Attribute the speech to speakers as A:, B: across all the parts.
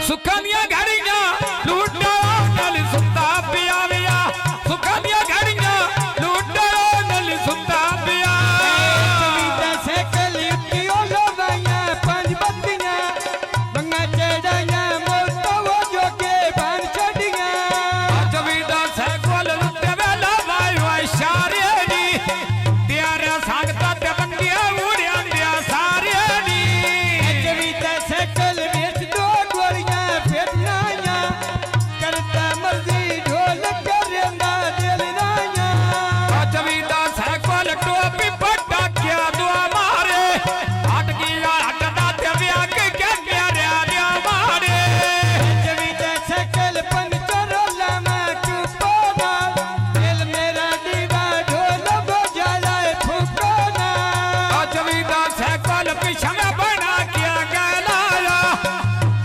A: सुखा दिया घड़ियां लूटा नल सुता पिया विया सुखा दिया घड़ियां लूटा नल सुता पिया
B: कविता से कलियो लोगाया पंज बत्तियां बंगा चढ़ाया मोतो वो जो के बान चढ़िया
A: कविता से कोल लुटे वेला वाई वाई सारे नी तेरा सांगता ते बंदिया उड़िया दिया सारे नी
B: कविता से कल बेच दो गोलियां फेटनाया करता मर्जी ढोल करेंदा दिल नाया
A: कविता से कोल टोपी पट्टा क्या दुआ मारे हट गया हटदा ते व्या के क्या रे मारे
B: कविता से कल पंचरो लामा चुपोना दिल मेरा दीवा ढोल बजाला फुकोना
A: कविता से कोल पीछे में बना क्या गलाया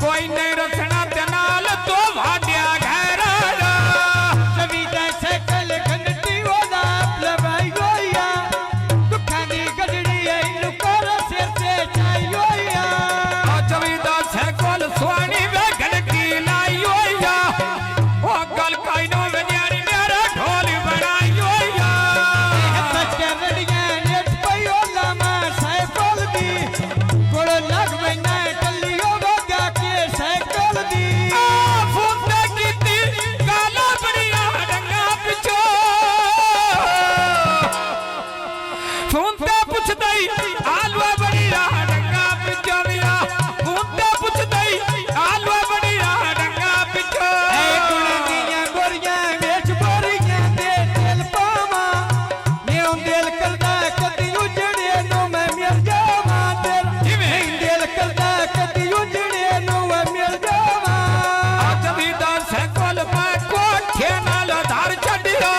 A: कोई नहीं रखना ते नाल तो भाड्या घराया
B: कविता से कल घंटी वाला लवाई गोया दुखानी गजड़ी आई कर सिर से चाहिए
A: कविता से कोल स्वानी वे गलकी लाई होया ओ गल काइनो वन्यारी मेरा ढोल बनाई होया
B: सच रड़िया नेट पयो लामा साइकिल दी कोड़ लग महीना टलियो बगा के साइकिल दी
A: फूटे कीती गाला बड़िया डंगा पिछो फूटे पुछदई आलवा बड़िया डंगा पिछो विया फूटे पुछदई आलवा बड़िया डंगा पिछो
B: गुणदियां गोरियां बेच बोरियां दे दिल पावा न्यू दिल करदा कदी उजड़े नो मैं मिल जावा तेरा दिल करदा कदी उजड़े नो मैं मिल जावा
A: कविता से कोल मैं कोठे नाल धार चढ़िया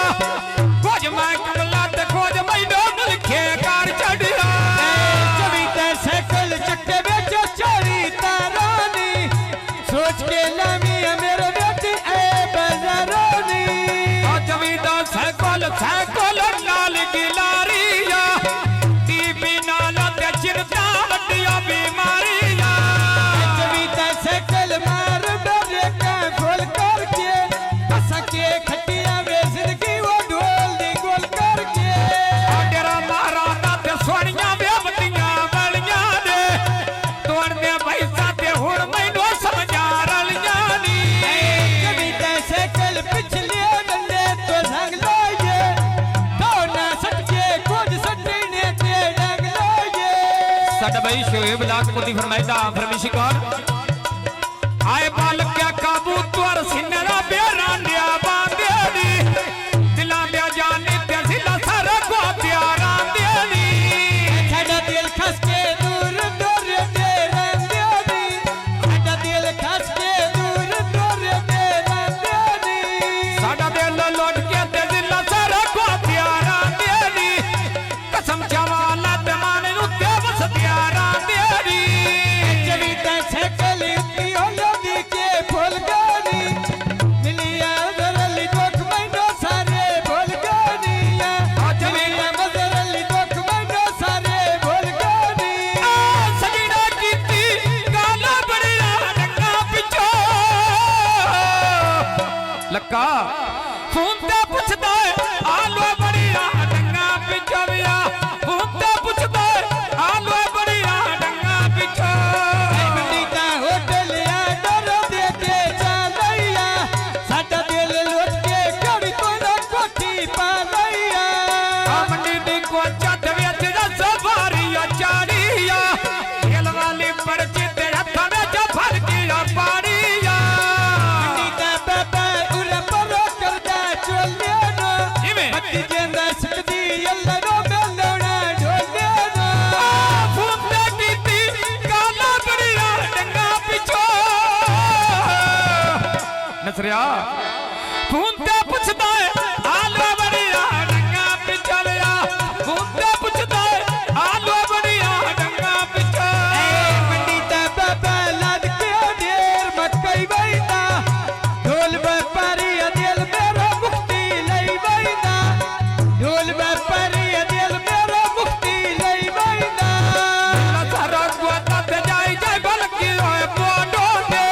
A: खोज मैं कमला ते खोज मैनो लिखे कार चढ़िया
B: कविता से कल चक्के बेच चोरी तारानी सोच के लामी मेरे बेटी ए बजारोनी
A: कविता से कोल नाल गिलारिया टीवी नाल ते चिंता वड्डिया बीमारिया
B: कविता से कल मार डरे का गोल करके सके खटिया वे जिंदगी वो ढोल दी गोल करके
A: डेरा मारा ना ते सोनिया वे वड्डिया वालियां दे तोड़ दे पैसा ते हुण मैनू समझा रलियां नी
B: कविता से कल पिछले डंडे तो संग लोए तो ना सटके कुछ सटने ते डंग लोए
A: साडा भाई शोएब लाखपति फरमाइदा फरमिश कौर आए बालक क्या काबू त्वर सिन्नरा बेरांडिया बांदेड़ी दिला दिया जानी ते सिला सारा को प्यारा देड़ी
B: साडा दिल खस के दूर दूर दे रंदेनी साडा दिल खस के दूर दूर दे रंदेनी
A: साडा दिल लौट के ते दिला सारा को प्यारा देड़ी कसम चावाला ते माने नु ते बस प्यारा देड़ी
B: कविता से कल पियो नदी के फूल गानी मिलिया दरली दोख महीनो सारे भूल गानिया मिलिया मदरली दोख महीनो सारे भूल गानी
A: सगीना कीती गाला बड़िया डंगा पिछो लक्का फोन ते पुछदा आलो बड़िया डंगा पिछो विया फोन ते पुछदा आलो बड़िया डंगा पिछो
B: मंडीता होटल या डरो दे के चालैया साडा दिल लुट के कड़ी कोना कोठी पा लैया
A: मंडी दी को चट विच सवारिया चाड़िया खेल वाली पर्ची ते हथ में फर गया पाड़िया
B: मंडीता बाबा उरा परो करदा चोले नो
A: इवे
B: मत्ती जेंदा सकदी अल्लाह नो मेलौना ढोले नो
A: फूटे कीती गाला बड़िया डंगा पिछो नसरिया फूटे पुछदा आलो बड़िया डंगा पिछो लिया फूटे पुछदा आलो बड़िया डंगा पिछो
B: मंडीता बाबा लाद के ढेर मकई बैठा ढोल व्यापारी दिल मेरा मुक्ति लई बैठा ढोल व्यापारी दिल मेरा मुक्ति लई बैठा
A: सारा गुआता ते जाई जाए बलकी होए बोडो दे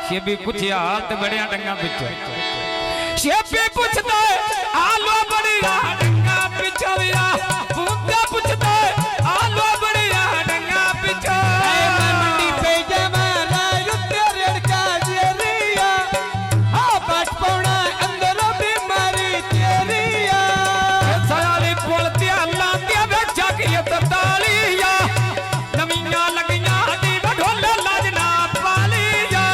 A: ਸ਼ੇਬੀ ਪੁੱਛਿਆ ਤੇ ਬੜਿਆ ਡੰਗਾ ਪਿੱਛੇ ਸ਼ੇਬੀ ਪੁੱਛਦਾ ਆਲੋ ਬੜਿਆ ਡੰਗਾ ਪਿੱਛੇ ਵੀਰਾ ਪੁੱਤਾ ਪੁੱਛਦਾ ਆਲੋ ਬੜਿਆ ਡੰਗਾ ਪਿੱਛੇ
B: ਮੰਡੀ ਪੈ ਜਾਵਾਂ ਉੱਤੇ ਰੜਕਾ ਜਰੀਆ ਆ ਬਚ ਪਾਉਣਾ ਅੰਦਰ ਬਿਮਾਰੀ ਤੇਰੀਆ
A: ਸਾਲੀ ਪੁੱਲ ਤੇ ਲਾਂਦਿਆ ਵਿੱਚ ਚੱਕੀਏ ਤਰਤਾਲੀਆ ਨਵੀਆਂ ਲੱਗੀਆਂ ਦੀ ਢੋਲ ਲਾਜਣਾ ਪਾਲੀਆ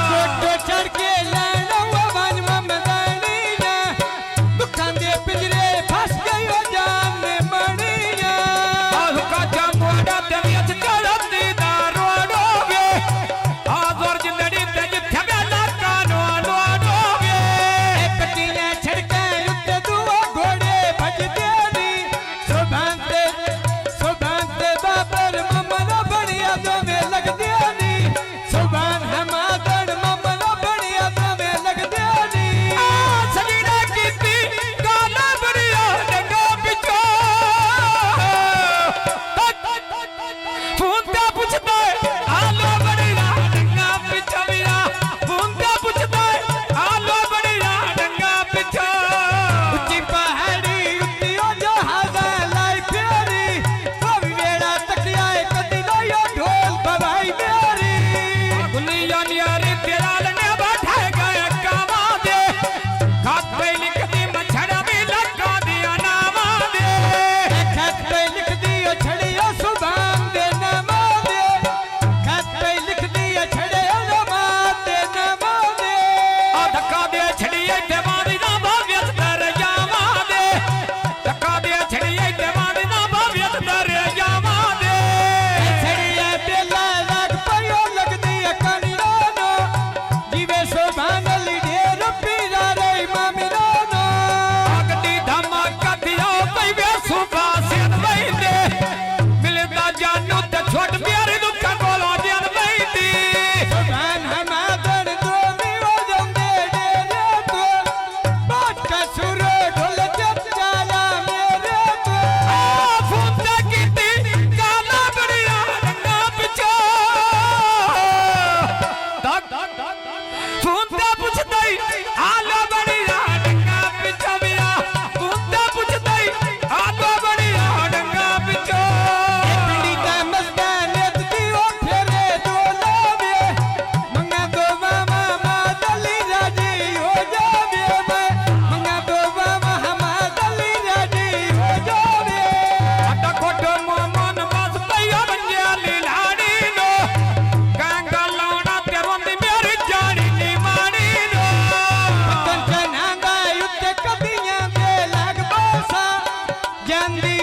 B: ਕੋਟੋ ਚੜ ਕੇ ਲੈਣਾ ਵਾਂਝ ਮਮਦਾਨੀਆ ਦੁੱਖਾਂ ਦੇ ਪਿੰਜਰੇ ਫਸ ਗਈ ਉਹ ਜਾਨ ਨੇ ਮਣੀਆਂ
A: ਆਹ ਕਾਚਾ ਮੋੜਾ ਤੇ ਵਿੱਚ ਚੜਦੀ ਦਾ ਰੋੜੋਵੇ ਆ ਜ਼ੋਰ ਜਿੰਦੜੀ ਤੇ ਜਿੱਥੇ ਵੇਲਾ ਕਾਨੋ ਲੋੜੋਵੇ
B: ਕੱਟੀਆਂ ਛੜਕਾਂ ਉੱਤੇ ਦੂਆ ਘੋੜੇ ਭਜਦੇ ਨੀ ਸੁਭਾਨ ਤੇ ਬਾਬਰ ਮਮਨਾ ਬਣਿਆ ਦੋਵੇਂ ਲੱਗਦੇ ਨੀ ਸੁਭਾਨ ਹਮਾਦੜ ਮਮਨਾ ਬਣਿਆ ਦੋਵੇਂ ਲੱਗਦੇ ਨੀ
A: ਸਜੀਨਾ ਕੀਤੀ ਕਾਲਾ ਬੜਿਆ ਡੰਗਾ ਪਿੱਛੋਂ ਫੋਨ ਤੇ ਪੁੱਛਦਾ ਆਲੋ ਬੜਿਆ ਡੰਗਾ ਪਿੱਛੋਂ ਵੀਰਾ ਫੋਨ ਤੇ ਪੁੱਛਦਾ ਆਲੋ ਬੜਿਆ ਡੰਗਾ ਪਿੱਛੋਂ
B: ਉੱਚੀ ਪਹਾੜੀ ਉੱਤੇ ਉਹ ਜਹਾਜ਼ਾ ਲਾਈ ਫੇਰੀ ਉਹ ਵੇੜਾ ਤੱਕਿਆ ਕਦੀ ਨਾ ਉਹ ਢੋਲ ਬਵਾਈ ਮੇਰੀ
A: ਗੁੱਲੀਆਂ ਨਿਆਰੇ ਤੇਰਾ ਲੰਨੇ ਬੈਠੇ ਗਏ ਕਾਵਾਂ ਦੇ ਖਾਤੇ ਲਿਖਦੀ ਮਛੜਾ ਵੀ ਲੱਗਾ ਦੀਆਂ ਨਾਵਾਂ ਦੇ
B: ਖਤ ਤੇ ਲਿਖਦੀ ਉਹ ਛੜਿਓ ਸੁਭਾਨ ਦੇ ਨਾਮਾਂ ਦੇ ਖਤ ਤੇ ਲਿਖਦੀ ਉਹ ਛੜਿਓ ਨਮਾਂ ਦੇ ਨਾਮਾਂ ਦੇ
A: ਆ ਧੱਕਾ ਦੇ ਛੜੀਏ ਤੇ ਬਾਦੀ ਨਾ ਭਾਵਿਅਤ ਦਰ ਜਾਵਾਂ ਦੇ ਧੱਕਾ ਦੇ ਛੜੀਏ ਤੇ ਬਾਦੀ ਨਾ ਭਾਵਿਅਤ ਦਰ ਜਾਵਾਂ ਦੇ
B: ਛੜਿਆ ਤੇ ਲੱਗ ਪਈਓ ਲੱਗਦੀ ਕਣੀਆਂ ਨੂੰ ਜਿਵੇਂ ਸੁਭਾਨ ਅਲੀ ਢੇਰ ਪੀਰਾ ਰੇ ਮਾਮਿਨਾ ਨੂੰ
A: ਗੱਡੀ ਧਮਾਕਾ ਦਿਓ ਪਈ ਵੇ ਸੁਭਾ ਸਿਰ ਵੈਂਦੇ ਮਿਲਦਾ ਜਾਨੂ ਤੇ ਛੋਟ ਪਿਆਰੇ ਦੁੱਖਾਂ ਕੋਲੋਂ ਜਨ ਵੈਂਦੀ
B: ਸੁਭਾਨ ਹਮਾਦੜ ਦੋਵੇਂ ਹੋ ਜਾਂਦੇ ਡੇਰੇ ਤੋਂ ਬਾਟ ਕਸੂਰ ਢੋਲ ਚਾਲਾ ਮੇਰੇ ਤੋਂ
A: ਫੁੰਦਾ ਕੀਤੀ ਕਾਲਾ ਬੜਿਆ ਡੰਗਾ ਪਿੱਛੋਂ ਫੁੰਦਾ ਪੁੱਛਦਾ ਆਲੋ ਬੜਿਆ ਡੰਗਾ ਪਿੱਛੋਂ ਵੀਰਾ ਫੁੰਦਾ ਪੁੱਛਦਾ ਆਲੋ ਬੜਿਆ ਡੰਗਾ ਪਿੱਛੋਂ
B: ਪਿੰਡੀ ਦਾ ਮਸਦਾ ਨਿਤ ਦੀ ਉਹ ਫੇਰੇ ਦੋ ਲਾਵੇ ਮੰਗਾ ਦੋ ਮਾਮਾ ਦਲੀ ਰਾਜੀ ਹੋ ਜਾਵੇ ਮੈਂ ਮੰਗਾ ਦੋ ਮਾਮਾ ਦਲੀ ਰਾਜੀ ਹੋ ਜਾਵੇ
A: ਅੱਡਾ ਕੋਟ ਮੋਮਨ ਬਸ ਪਈਆ ਬੰਜਿਆ ਲੀਲਾੜੀ ਨੋ ਕਾਂਗਾ ਲਾਉਣਾ ਤੇ ਰੋਂਦੀ ਮੇਰੀ ਜਾਣੀ ਨੀ ਮਾਣੀ ਨੋ
B: ਕੰਚਨਾਂ ਦਾ ਉੱਤੇ ਕਦੀਆਂ ਦੇ ਲੱਗ ਬੋਸਾ ਜਾਂਦੀ